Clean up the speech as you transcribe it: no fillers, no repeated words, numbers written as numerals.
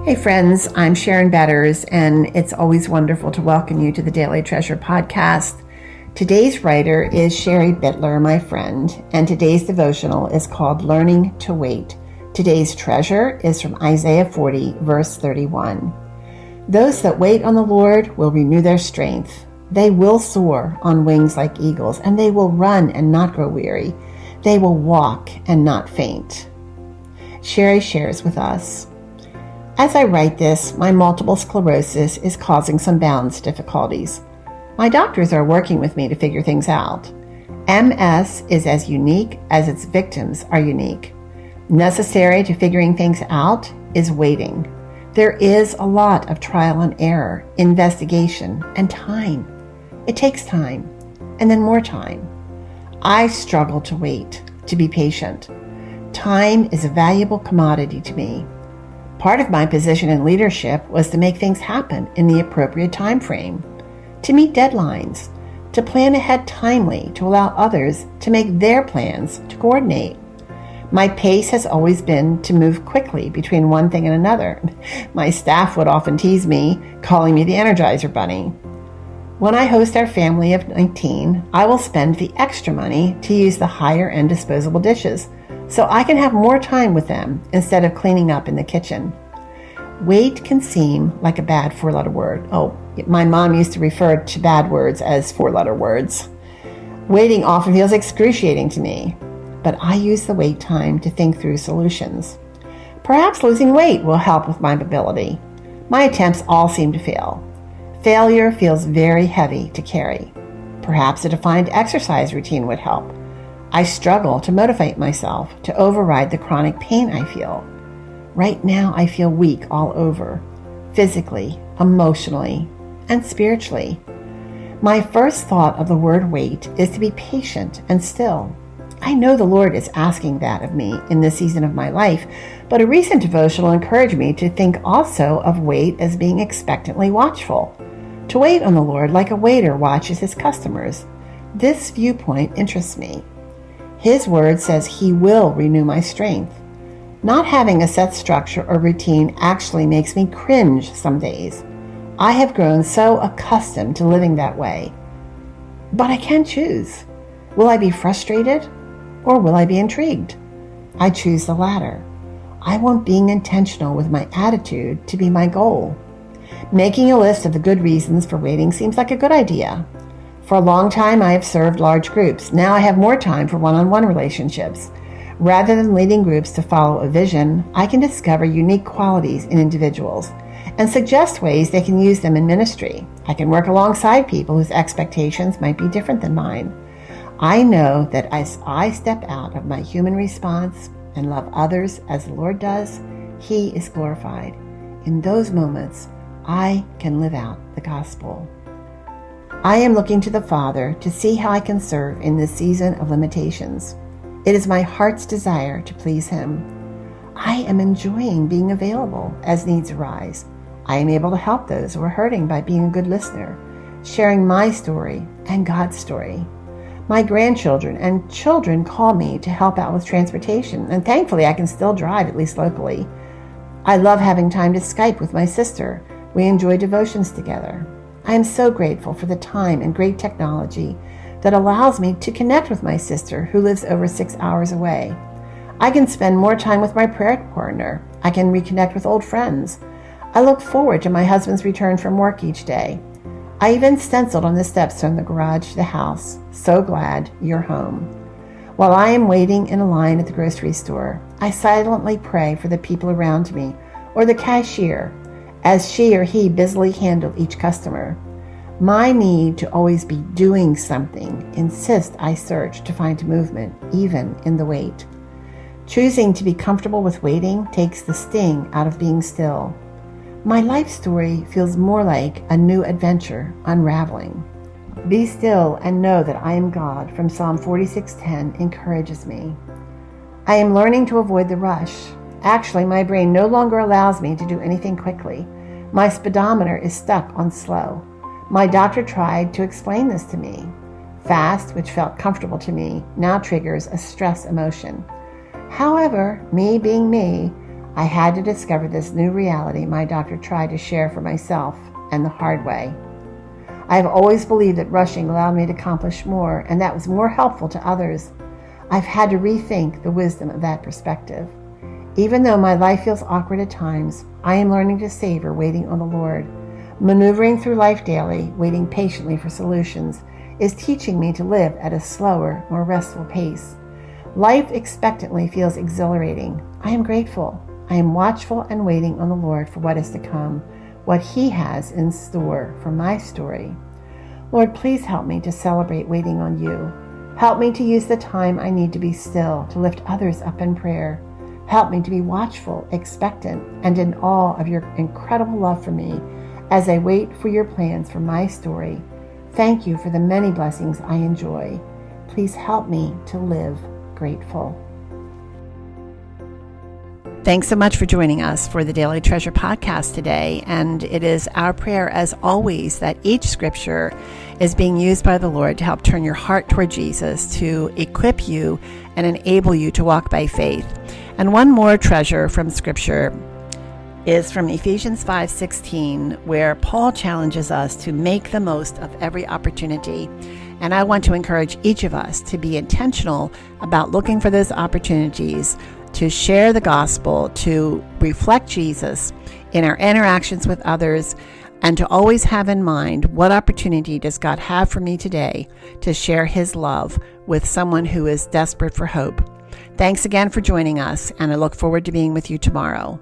Hey friends, I'm Sharon Betters, and it's always wonderful to welcome you to the Daily Treasure podcast. Today's writer is Sherry Bittler, my friend, and today's devotional is called Learning to Wait. Today's treasure is from Isaiah 40, verse 31. Those that wait on the Lord will renew their strength. They will soar on wings like eagles, and they will run and not grow weary. They will walk and not faint. Sherry shares with us, as I write this, my multiple sclerosis is causing some balance difficulties. My doctors are working with me to figure things out. MS is as unique as its victims are unique. Necessary to figuring things out is waiting. There is a lot of trial and error, investigation, and time. It takes time, and then more time. I struggle to wait, to be patient. Time is a valuable commodity to me. Part of my position in leadership was to make things happen in the appropriate time frame, to meet deadlines, to plan ahead timely, to allow others to make their plans, to coordinate. My pace has always been to move quickly between one thing and another. My staff would often tease me, calling me the Energizer Bunny. When I host our family of 19, I will spend the extra money to use the higher-end disposable dishes, so I can have more time with them instead of cleaning up in the kitchen. Wait can seem like a bad four-letter word. Oh, my mom used to refer to bad words as four-letter words. Waiting often feels excruciating to me, but I use the wait time to think through solutions. Perhaps losing weight will help with my mobility. My attempts all seem to fail. Failure feels very heavy to carry. Perhaps a defined exercise routine would help. I struggle to motivate myself to override the chronic pain I feel. Right now, I feel weak all over, physically, emotionally, and spiritually. My first thought of the word wait is to be patient and still. I know the Lord is asking that of me in this season of my life, but a recent devotional encouraged me to think also of wait as being expectantly watchful. To wait on the Lord like a waiter watches his customers. This viewpoint interests me. His word says he will renew my strength. Not having a set structure or routine actually makes me cringe some days. I have grown so accustomed to living that way. But I can choose. Will I be frustrated or will I be intrigued? I choose the latter. I want being intentional with my attitude to be my goal. Making a list of the good reasons for waiting seems like a good idea. For a long time, I have served large groups. Now I have more time for one-on-one relationships. Rather than leading groups to follow a vision, I can discover unique qualities in individuals and suggest ways they can use them in ministry. I can work alongside people whose expectations might be different than mine. I know that as I step out of my human response and love others as the Lord does, He is glorified. In those moments, I can live out the gospel. I am looking to the Father to see how I can serve in this season of limitations. It is my heart's desire to please Him. I am enjoying being available as needs arise. I am able to help those who are hurting by being a good listener, sharing my story and God's story. My grandchildren and children call me to help out with transportation, and thankfully I can still drive, at least locally. I love having time to Skype with my sister. We enjoy devotions together. I am so grateful for the time and great technology that allows me to connect with my sister who lives over 6 hours away. I can spend more time with my prayer partner. I can reconnect with old friends. I look forward to my husband's return from work each day. I even stenciled on the steps from the garage to the house, "So glad you're home." While I am waiting in a line at the grocery store, I silently pray for the people around me or the cashier as she or he busily handle each customer. My need to always be doing something insists I search to find movement, even in the wait. Choosing to be comfortable with waiting takes the sting out of being still. My life story feels more like a new adventure unraveling. Be still and know that I am God from Psalm 46:10 encourages me. I am learning to avoid the rush. Actually, my brain no longer allows me to do anything quickly. My speedometer is stuck on slow. My doctor tried to explain this to me. Fast, which felt comfortable to me, now triggers a stress emotion. However, me being me, I had to discover this new reality my doctor tried to share for myself, and the hard way. I have always believed that rushing allowed me to accomplish more, and that was more helpful to others. I've had to rethink the wisdom of that perspective. Even though my life feels awkward at times, I am learning to savor waiting on the Lord. Maneuvering through life daily, waiting patiently for solutions, is teaching me to live at a slower, more restful pace. Life expectantly feels exhilarating. I am grateful. I am watchful and waiting on the Lord for what is to come, what He has in store for my story. Lord, please help me to celebrate waiting on You. Help me to use the time I need to be still, to lift others up in prayer. Help me to be watchful, expectant, and in awe of Your incredible love for me as I wait for Your plans for my story. Thank You for the many blessings I enjoy. Please help me to live grateful. Thanks so much for joining us for the Daily Treasure podcast today. And it is our prayer, as always, that each scripture is being used by the Lord to help turn your heart toward Jesus, to equip you and enable you to walk by faith. And one more treasure from scripture is from Ephesians 5:16, where Paul challenges us to make the most of every opportunity. And I want to encourage each of us to be intentional about looking for those opportunities to share the gospel, to reflect Jesus in our interactions with others, and to always have in mind, what opportunity does God have for me today to share His love with someone who is desperate for hope. Thanks again for joining us, and I look forward to being with you tomorrow.